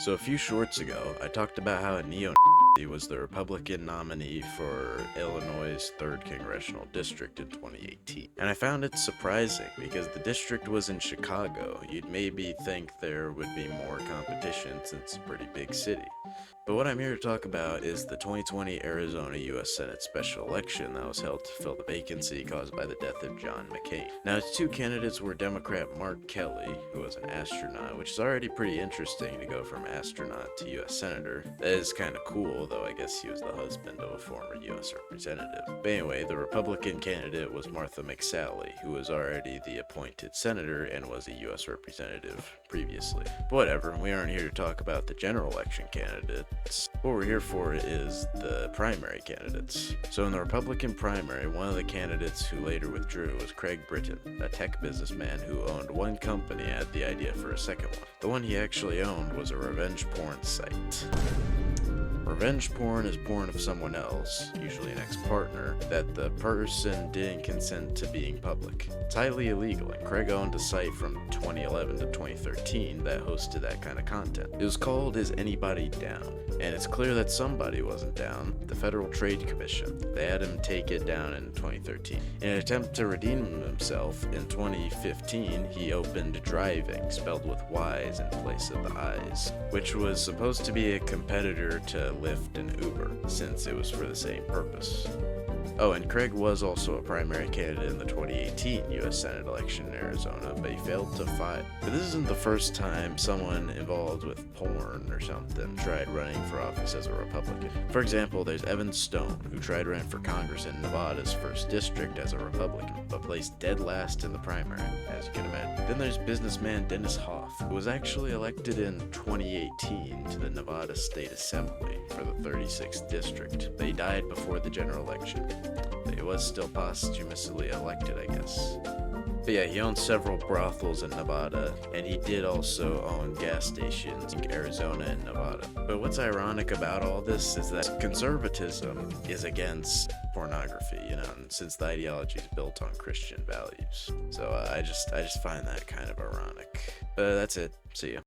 So a few shorts ago, I talked about how a neo was the Republican nominee for Illinois' 3rd Congressional District in 2018. And I found it surprising because the district was in Chicago. You'd maybe think there would be more competition since it's a pretty big city. But what I'm here to talk about is the 2020 Arizona U.S. Senate special election that was held to fill the vacancy caused by the death of John McCain. Now, its two candidates were Democrat Mark Kelly, who was an astronaut, which is already pretty interesting to go from astronaut to U.S. Senator. That is kind of cool, though I guess he was the husband of a former U.S. representative. But anyway, the Republican candidate was Martha McSally, who was already the appointed senator and was a U.S. representative previously. But whatever, we aren't here to talk about the general election candidates. What we're here for is the primary candidates. So in the Republican primary, one of the candidates who later withdrew was Craig Britton, a tech businessman who owned one company and had the idea for a second one. The one he actually owned was a revenge porn site. Revenge porn is porn of someone else, usually an ex-partner, that the person didn't consent to being public. It's highly illegal, and Craig owned a site from 2011 to 2013 that hosted that kind of content. It was called Is Anybody Down? And it's clear that somebody wasn't down, the Federal Trade Commission. They had him take it down in 2013. In an attempt to redeem himself, in 2015, he opened Driving, spelled with Y's in place of the I's, which was supposed to be a competitor to Lyft and Uber, since it was for the same purpose. Oh, and Craig was also a primary candidate in the 2018 U.S. Senate election in Arizona, but he failed to fight. But this isn't the first time someone involved with porn or something tried running for office as a Republican. For example, there's Evan Stone, who tried running for Congress in Nevada's 1st District as a Republican, but placed dead last in the primary, as you can imagine. Then there's businessman Dennis Hoff, who was actually elected in 2018 to the Nevada State Assembly for the 36th District, but he died before the general election. He was still posthumously elected, I guess. But yeah, he owns several brothels in Nevada, and he did also own gas stations in Arizona and Nevada. But what's ironic about all this is that conservatism is against pornography, and since the ideology is built on Christian values. So I just find that kind of ironic. That's it. See ya.